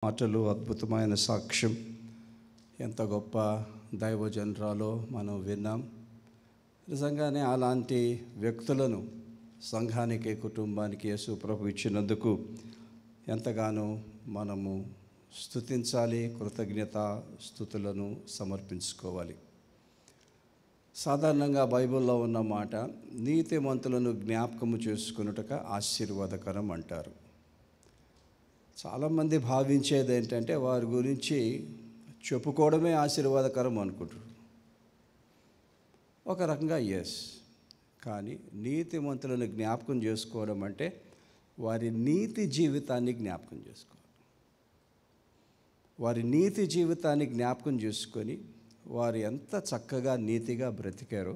మాటలు అద్భుతమైన సాక్ష్యం. ఎంత గొప్ప దైవజనరాలో మనం విన్నాం. నిజంగానే అలాంటి వ్యక్తులను సంఘానికి, కుటుంబానికి యేసు ప్రభు ఇచ్చినందుకు ఎంతగానో మనము స్తుతించాలి, కృతజ్ఞత స్తుతులను సమర్పించుకోవాలి. సాధారణంగా బైబిల్లో ఉన్న మాట, నీతిమంతులను జ్ఞాపకము చేసుకొనుటక ఆశీర్వాదకరం అంటారు. చాలామంది భావించేది ఏంటంటే వారి గురించి చెప్పుకోవడమే ఆశీర్వాదకరం అనుకుంటారు. ఒక రకంగా ఎస్, కానీ నీతిమంతులను జ్ఞాపకం చేసుకోవడం అంటే వారి నీతి జీవితాన్ని జ్ఞాపకం చేసుకోవాలి. వారి నీతి జీవితాన్ని జ్ఞాపకం చేసుకొని వారు ఎంత చక్కగా నీతిగా బ్రతికారో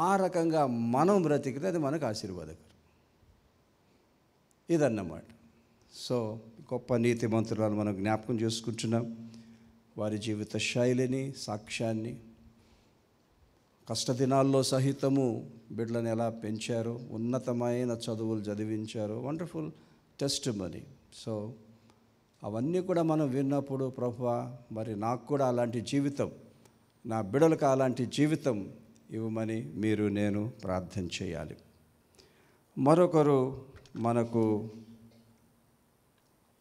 ఆ రకంగా మనం బ్రతికితే అది మనకు ఆశీర్వాదకరం. ఇదన్నమాట. సో గొప్ప నీతిమంతులను మనం జ్ఞాపకం చేసుకుంటున్నాం. వారి జీవిత శైలిని, సాక్ష్యాన్ని, కష్టదినాల్లో సహితము బిడ్డలను ఎలా పెంచారో, ఉన్నతమైన చదువులు చదివించారో, వండర్ఫుల్ టెస్టిమనీ. సో అవన్నీ కూడా మనం విన్నప్పుడు, ప్రభువా మరి నాకు కూడా అలాంటి జీవితం, నా బిడ్డలకు అలాంటి జీవితం ఇవ్వమని మీరు నేను ప్రార్థన చేయాలి. మరొకరు మనకు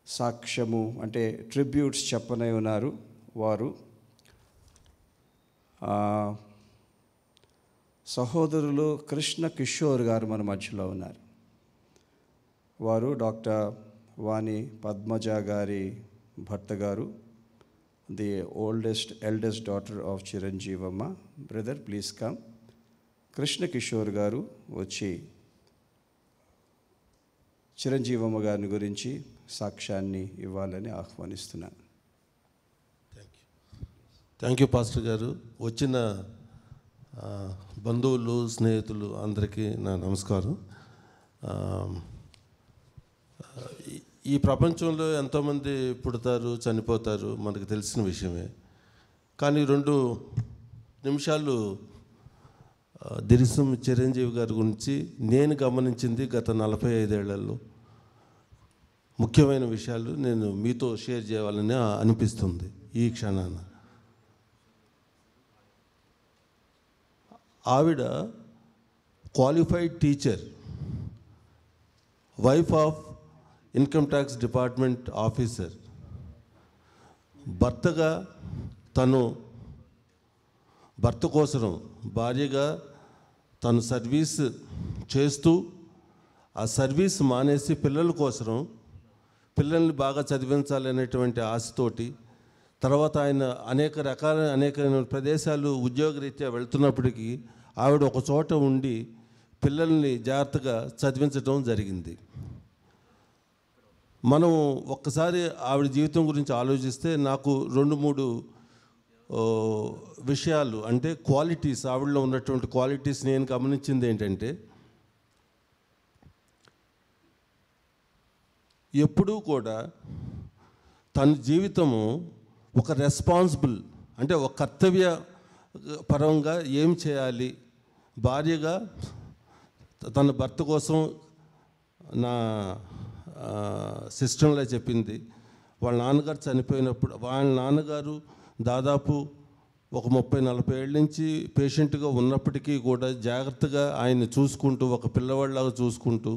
సాక్ష్యము అంటే ట్రిబ్యూట్స్ చెప్పనే ఉన్నారు. వారు సహోదరులు కృష్ణ కిషోర్ గారు మన మధ్యలో ఉన్నారు. వారు డాక్టర్ వాణి పద్మజ గారి భర్త గారు, the eldest daughter of Chiranjeevamma. Brother please come. Krishna Kishore గారు వచ్చి చిరంజీవమ్మ గారిని గురించి సాక్ష్యాన్ని ఇవ్వాలని ఆహ్వానిస్తున్నాను. థ్యాంక్ యూ పాస్టర్ గారు. వచ్చిన బంధువులు, స్నేహితులు అందరికీ నా నమస్కారం. ఈ ప్రపంచంలో ఎంతోమంది పుడతారు, చనిపోతారు, మనకు తెలిసిన విషయమే. కానీ 2 నిమిషాలు దిరిసం చిరంజీవి గారి గురించి నేను గమనించింది గత 45 ఏళ్లలో ముఖ్యమైన విషయాలు నేను మీతో షేర్ చేయాలని అనిపిస్తుంది ఈ క్షణాన. ఆవిడ qualified teacher, wife of income tax department officer. భర్తగా తను భర్త కోసం, భార్యగా తను సర్వీస్ చేస్తూ ఆ సర్వీస్ మానేసి పిల్లల కోసం, పిల్లల్ని బాగా చదివించాలనేటువంటి ఆశతోటి, తర్వాత ఆయన అనేక ప్రదేశాలు ఉద్యోగరీత్యా వెళ్తున్నప్పటికీ ఆవిడ ఒక చోట ఉండి పిల్లల్ని జాగ్రత్తగా చదివించడం జరిగింది. మనం ఒక్కసారి ఆవిడ జీవితం గురించి ఆలోచిస్తే నాకు 2-3 విషయాలు, అంటే క్వాలిటీస్, ఆవిడలో ఉన్నటువంటి క్వాలిటీస్ నేను గమనించింది ఏంటంటే, ఎప్పుడూ కూడా తన జీవితము ఒక రెస్పాన్సిబుల్, అంటే ఒక కర్తవ్య పరంగా ఏం చేయాలి, భార్యగా తన భర్త కోసం. నా సిస్టంలో చెప్పింది, వాళ్ళ నాన్నగారు చనిపోయినప్పుడు, వాళ్ళ నాన్నగారు దాదాపు ఒక 30-40 ఏళ్ళ నుంచి పేషెంట్గా ఉన్నప్పటికీ కూడా జాగ్రత్తగా ఆయన్ని చూసుకుంటూ, ఒక పిల్లవాళ్ళలాగా చూసుకుంటూ,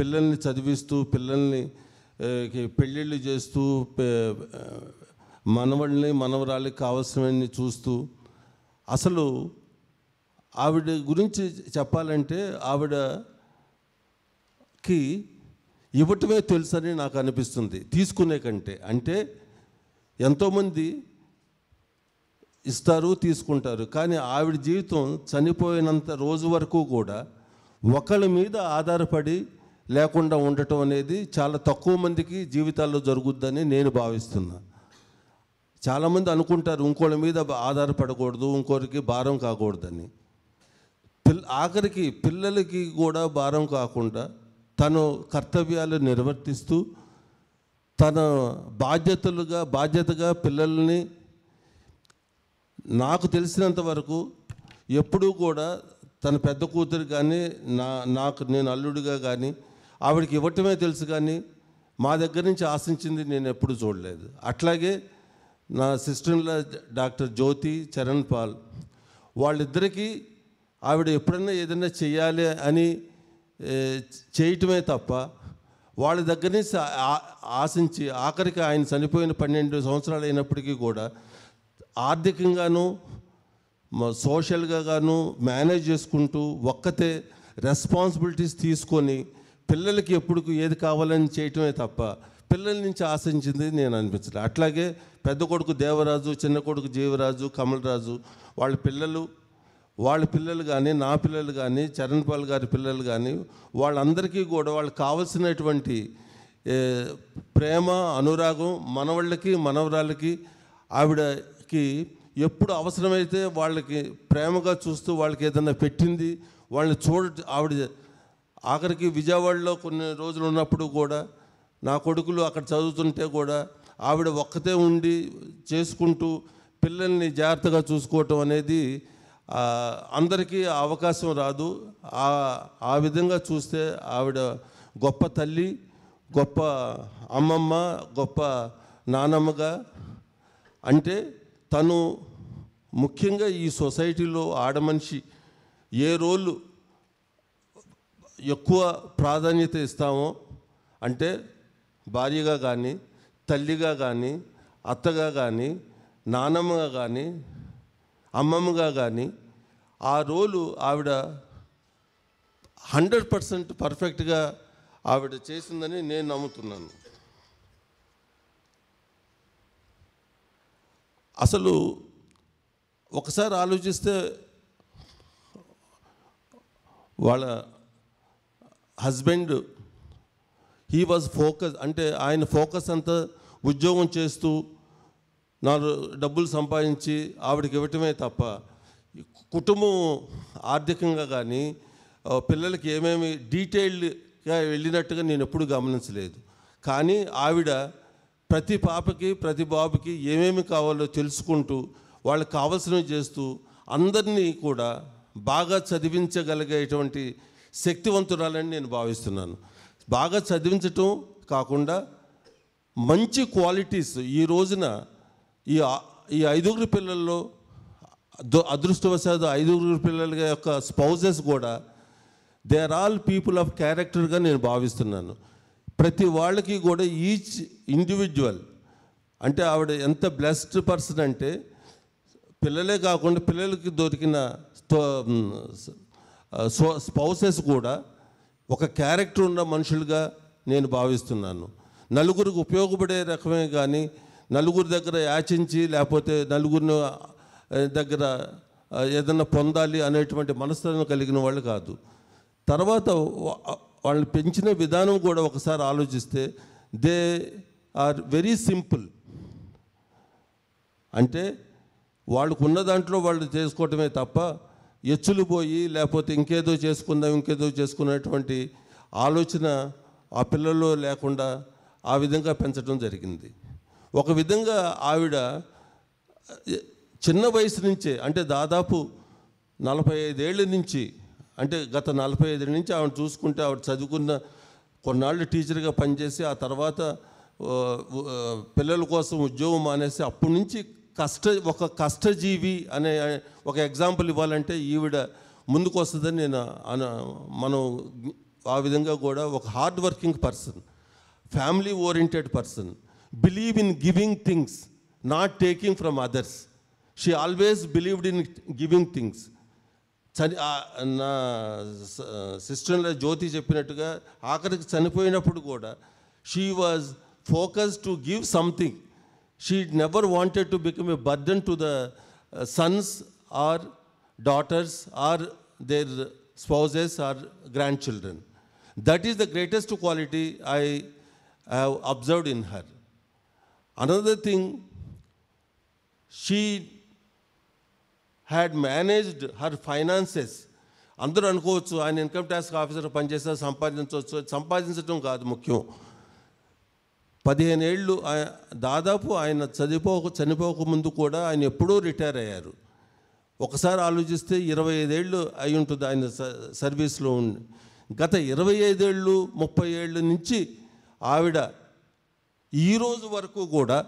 పిల్లల్ని చదివిస్తూ, పిల్లల్ని పెళ్ళిళ్ళు చేస్తూ, మనవరాళ్ళకి కావాల్సినవన్నీ చూస్తూ, అసలు ఆవిడ గురించి చెప్పాలంటే ఆవిడకి ఇవ్వటమే తెలుసని నాకు అనిపిస్తుంది, తీసుకునే కంటే. అంటే ఎంతోమంది ఇస్తారు, తీసుకుంటారు, కానీ ఆవిడ జీవితం చనిపోయినంత రోజు వరకు కూడా ఒకళ్ళ మీద ఆధారపడి లేకుండా ఉండటం అనేది చాలా తక్కువ మందికి జీవితాల్లో జరుగుద్దని నేను భావిస్తున్నా. చాలామంది అనుకుంటారు ఇంకోళ్ళ మీద ఆధారపడకూడదు, ఇంకోరికి భారం కాకూడదని. ఆఖరికి పిల్లలకి కూడా భారం కాకుండా తను కర్తవ్యాలు నిర్వర్తిస్తూ, తన బాధ్యతగా పిల్లల్ని, నాకు తెలిసినంత వరకు ఎప్పుడూ కూడా తన పెద్ద కూతురు కానీ, నేను అల్లుడిగా కానీ ఆవిడకి ఇవ్వటమే తెలుసు, కానీ మా దగ్గర నుంచి ఆశించింది నేను ఎప్పుడు చూడలేదు. అట్లాగే నా సిస్టర్ల డాక్టర్ జ్యోతి, చరణ్ పాల్, వాళ్ళిద్దరికీ ఆవిడ ఎప్పుడన్నా ఏదైనా చేయాలి అని చేయటమే తప్ప వాళ్ళ దగ్గర నుంచి ఆశించి ఆఖరికి ఆయన చనిపోయిన 12 సంవత్సరాలు అయినప్పటికీ కూడా ఆర్థికంగాను సోషల్గాను మేనేజ్ చేసుకుంటూ ఒక్కతే రెస్పాన్సిబిలిటీస్ తీసుకొని పిల్లలకి ఎప్పుడు ఏది కావాలని చేయటమే తప్ప పిల్లల నుంచి ఆశించింది నేను అనిపించలేదు. అట్లాగే పెద్ద కొడుకు దేవరాజు, చిన్న కొడుకు జీవరాజు, కమలరాజు, వాళ్ళ పిల్లలు కానీ, నా పిల్లలు కానీ, చరణ్ పాల్ గారి పిల్లలు కానీ, వాళ్ళందరికీ కూడా వాళ్ళకి కావలసినటువంటి ప్రేమ, అనురాగం మనవాళ్ళకి మనవరాళ్ళకి ఆవిడకి ఎప్పుడు అవసరమైతే వాళ్ళకి ప్రేమగా చూస్తూ వాళ్ళకి ఏదైనా పెట్టింది. వాళ్ళని ఆవిడ ఆఖరికి విజయవాడలో కొన్ని రోజులు ఉన్నప్పుడు కూడా నా కొడుకులు అక్కడ చదువుతుంటే కూడా ఆవిడ ఒక్కతే ఉండి చేసుకుంటూ పిల్లల్ని జాగ్రత్తగా చూసుకోవటం అనేది అందరికీ అవకాశం రాదు. ఆ విధంగా చూస్తే ఆవిడ గొప్ప తల్లి, గొప్ప అమ్మమ్మ, గొప్ప నానమ్మగా. అంటే తను ముఖ్యంగా ఈ సొసైటీలో ఆడమనిషి ఏ రోలు ఎక్కువ ప్రాధాన్యత ఇస్తామో అంటే భార్యగా కానీ, తల్లిగా కానీ, అత్తగా కానీ, నానమ్మగా కానీ, అమ్మమ్మగా కానీ ఆ రోలు ఆవిడ 100% పర్ఫెక్ట్గా ఆవిడ చేసిందని నేను నమ్ముతున్నాను. అసలు ఒకసారి ఆలోచిస్తే వాళ్ళ హస్బెండ్ హీ వాజ్ ఫోకస్, అంటే ఆయన ఫోకస్ అంతా ఉద్యోగం చేస్తూ డబ్బులు సంపాదించి ఆవిడకి ఇవ్వటమే తప్ప కుటుంబం ఆర్థికంగా కానీ పిల్లలకి ఏమేమి డీటెయిల్డ్గా వెళ్ళినట్టుగా నేను ఎప్పుడు గమనించలేదు. కానీ ఆవిడ ప్రతి పాపకి, ప్రతి బాబుకి ఏమేమి కావాలో తెలుసుకుంటూ వాళ్ళకి కావాల్సినవి చేస్తూ అందరినీ కూడా బాగా చదివించగలిగేటువంటి శక్తివంతురాలని నేను భావిస్తున్నాను. బాగా చదివించటం కాకుండా మంచి క్వాలిటీస్ ఈ రోజున ఈ 5 పిల్లల్లో అదృష్టవశాత్తు 5 పిల్లల యొక్క స్పౌజెస్ కూడా they are all people of క్యారెక్టర్గా నేను భావిస్తున్నాను. ప్రతి వాళ్ళకి కూడా ఈచ్ ఇండివిజువల్, అంటే ఆవిడ ఎంత బ్లెస్డ్ పర్సన్ అంటే పిల్లలే కాకుండా పిల్లలకి దొరికిన స్పౌసెస్ కూడా ఒక క్యారెక్టర్ ఉన్న మనుషులుగా నేను భావిస్తున్నాను. నలుగురికి ఉపయోగపడే రకమే కానీ నలుగురి దగ్గర యాచించి లేకపోతే నలుగురిని దగ్గర ఏదన్నా పొందాలి అనేటువంటి మనస్తత్వం కలిగిన వాళ్ళు కాదు. తర్వాత వాళ్ళని పెంచిన విధానం కూడా ఒకసారి ఆలోచిస్తే దే ఆర్ వెరీ సింపుల్. అంటే వాళ్ళకు ఉన్న దాంట్లో వాళ్ళు చేసుకోవటమే తప్ప ఎచ్చులు పోయి లేకపోతే ఇంకేదో చేసుకునేటువంటి ఆలోచన ఆ పిల్లల్లో లేకుండా ఆ విధంగా పెంచడం జరిగింది. ఒక విధంగా ఆవిడ చిన్న వయసు నుంచే, అంటే దాదాపు 45 ఏళ్ళ నుంచి, అంటే గత 45 నుంచి ఆవిడ చూసుకుంటే ఆవిడ చదువుకున్న కొన్నాళ్ళు టీచర్గా పనిచేసి ఆ తర్వాత పిల్లల కోసం ఉద్యోగం మానేసి అప్పటి నుంచి ఒక కష్టజీవి అనే ఒక ఎగ్జాంపుల్ ఇవ్వాలంటే ఈవిడ ముందుకు వస్తుందని మనం ఆ విధంగా కూడా ఒక hard working person, family oriented person, believe in giving things, not taking from others. She always believed in giving things. నా సిస్టర్లో జ్యోతి చెప్పినట్టుగా ఆఖరికి చనిపోయినప్పుడు కూడా she was focused to give something. She never wanted to become a burden to the sons or daughters or their spouses or grandchildren. That is the greatest quality I have observed in her. Another thing, she had managed her finances. అందరూ అనుకోవచ్చు ఆయన income tax officer పనిచేస్తే సంపాదించడం కాదు ముఖ్యం. 15 ఏళ్ళు దాదాపు ఆయన చనిపోక ముందు కూడా ఆయన ఎప్పుడూ రిటైర్ అయ్యారు. ఒకసారి ఆలోచిస్తే 25 ఏళ్ళు అయి ఉంటుంది ఆయన సర్వీస్లో ఉండి. గత 25 ఏళ్ళు 30 ఏళ్ళ నుంచి ఆవిడ ఈరోజు వరకు కూడా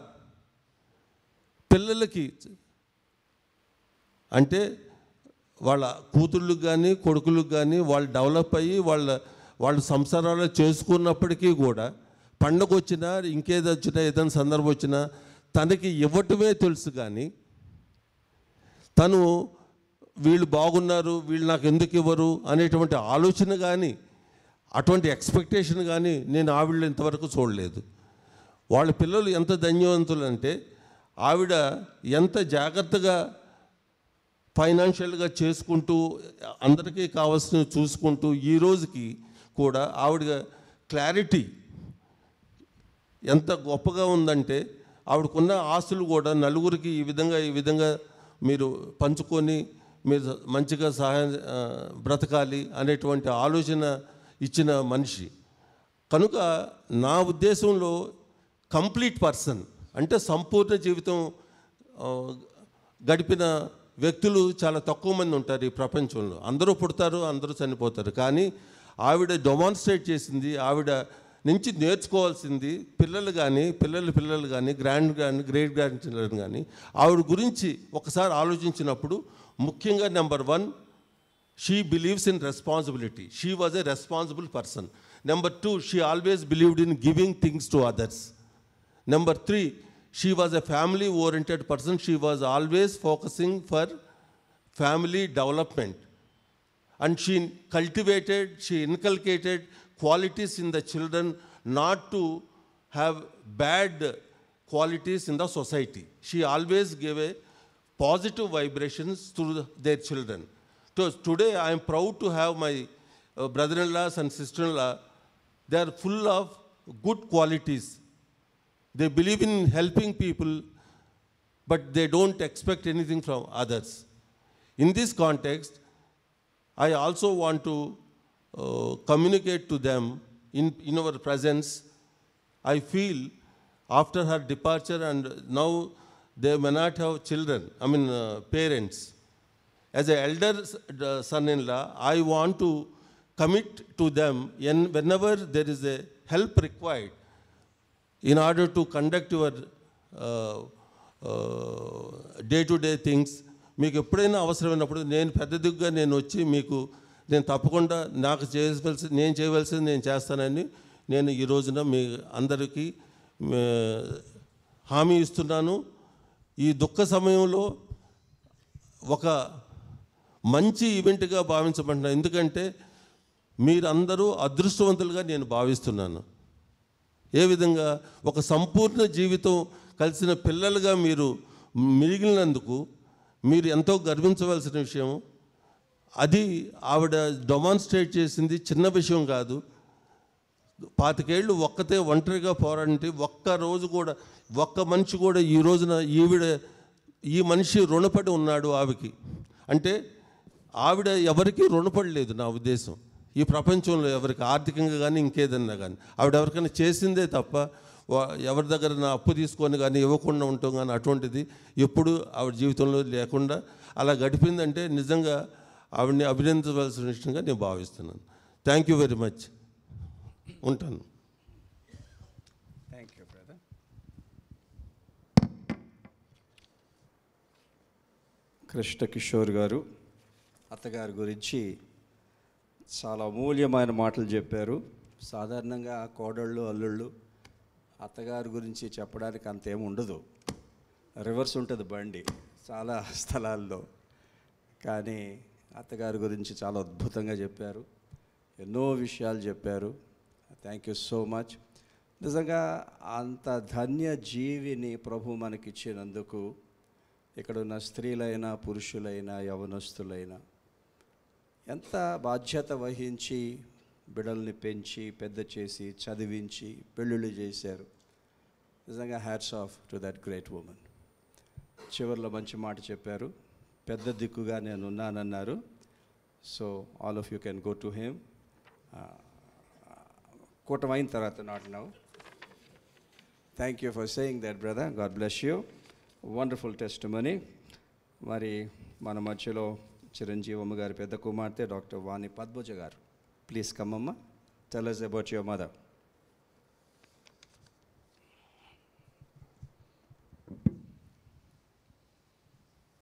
పిల్లలకి అంటే వాళ్ళ కూతుళ్ళకి కానీ కొడుకులకు కానీ వాళ్ళు డెవలప్ అయ్యి వాళ్ళ సంసారాలు చేసుకున్నప్పటికీ కూడా పండగ వచ్చినా ఇంకేది వచ్చినా ఏదైనా సందర్భం వచ్చినా తనకి ఇవ్వటమే తెలుసు. కానీ తను వీళ్ళు బాగున్నారు, వీళ్ళు నాకు ఎందుకు ఇవ్వరు అనేటువంటి ఆలోచన కానీ అటువంటి ఎక్స్పెక్టేషన్ కానీ నేను ఆవిడలో ఇంతవరకు చూడలేదు. వాళ్ళ పిల్లలు ఎంత ధన్యవంతులు అంటే ఆవిడ ఎంత జాగ్రత్తగా ఫైనాన్షియల్గా చేసుకుంటూ అందరికీ కావాల్సినవి చూసుకుంటూ ఈ రోజుకి కూడా ఆవిడ క్లారిటీ ఎంత గొప్పగా ఉందంటే ఆవిడకున్న ఆస్తులు కూడా నలుగురికి ఈ విధంగా మీరు పంచుకొని మీరు మంచిగా బ్రతకాలి అనేటువంటి ఆలోచన ఇచ్చిన మనిషి. కనుక నా ఉద్దేశంలో కంప్లీట్ పర్సన్ అంటే సంపూర్ణ జీవితం గడిపిన వ్యక్తులు చాలా తక్కువ మంది ఉంటారు ఈ ప్రపంచంలో. అందరూ పుడతారు, అందరూ చనిపోతారు. కానీ ఆవిడ డెమాన్స్ట్రేట్ చేసింది, ఆవిడ నుంచి నేర్చుకోవాల్సింది పిల్లలు కానీ గ్రేట్ గ్రాండ్ చిల్డ్రన్ కానీ ఆవిడ గురించి ఒకసారి ఆలోచించినప్పుడు ముఖ్యంగా number 1, she believes in responsibility. She was a responsible person. Number 2, she always believed in giving things to others. Number 3, she was a family oriented person. She was always focusing for family development, and she inculcated qualities in the children not to have bad qualities in the society. She always gave a positive vibrations to their children. So today I am proud to have my brother-in-laws and sister-in-law. They are full of good qualities. They believe in helping people, but they don't expect anything from others. In this context, I also want to communicate to them in our presence. I feel after her departure and now they may not have children, parents. As an elder son-in-law, I want to commit to them whenever there is a help required in order to conduct your day-to-day things. మీకు ఎప్పుడైనా అవసరమైనప్పుడు నేను పెద్ద దిగ్గుగా నేను వచ్చి మీకు నేను తప్పకుండా నేను చేయవలసింది నేను చేస్తానని నేను ఈ రోజున మీ అందరికీ హామీ ఇస్తున్నాను. ఈ దుఃఖ సమయంలో ఒక మంచి ఈవెంట్గా భావించమంటున్నాను. ఎందుకంటే మీరందరూ అదృష్టవంతులుగా నేను భావిస్తున్నాను. ఏ విధంగా ఒక సంపూర్ణ జీవితం కలిసిన పిల్లలుగా మీరు మిగిలినందుకు మీరు ఎంతో గర్వించవలసిన విషయం. అది ఆవిడ డెమాన్స్ట్రేట్ చేసింది చిన్న విషయం కాదు. 25 ఏళ్ళు ఒంటరిగా పోరాడి ఒక్కరోజు కూడా ఒక్క మనిషి కూడా ఈ రోజున ఈ మనిషి రుణపడి ఉన్నాడు ఆవికి. అంటే ఆవిడ ఎవరికి రుణపడలేదు నా ఉద్దేశం. ఈ ప్రపంచంలో ఎవరికి ఆర్థికంగా కానీ ఇంకేదన్నా కానీ ఆవిడ ఎవరికైనా చేసిందే తప్ప ఎవరి దగ్గర నా అప్పు తీసుకొని కానీ ఇవ్వకుండా ఉంటాం కానీ అటువంటిది ఎప్పుడు ఆవిడ జీవితంలో లేకుండా అలా గడిపిందంటే నిజంగా ఆవిడని అభినందించవలసిన విషయంగా నేను భావిస్తున్నాను. Thank you very much. ఉంటాను. Thank you brother. Krishna Kishore గారు అత్తగారి గురించి చాలా అమూల్యమైన మాటలు చెప్పారు. సాధారణంగా కోడళ్ళు అల్లుళ్ళు అత్తగారి గురించి చెప్పడానికి అంతేమి ఉండదు, రివర్స్ ఉంటుంది బండి చాలా స్థలాల్లో. కానీ అత్తగారి గురించి చాలా అద్భుతంగా చెప్పారు, ఎన్నో విషయాలు చెప్పారు. Thank you so much. నిజంగా అంత ధన్య జీవిని ప్రభు మనకిచ్చినందుకు ఇక్కడ ఉన్న స్త్రీలైనా పురుషులైనా యవనస్తులైనా ఎంత బాధ్యత వహించి బిడ్డల్ని పెంచి పెద్ద చేసి చదివించి పెళ్ళిళ్ళు చేశారు. నిజంగా hats off to that great women. చివరిలో మంచి మాట చెప్పారు, పెద్ద దిక్కుగా నేను ఉన్నానన్నారు. So all of you can go to him. కూటమైన తర్వాత not now. Thank you for saying that brother. God bless you. Wonderful testimony. మరి మన మధ్యలో చిరంజీవమ్మ గారి పెద్ద కుమార్తె డాక్టర్ వాణి పద్మజ గారు. ప్లీజ్ కమ్ అమ్మ, tell us about your mother.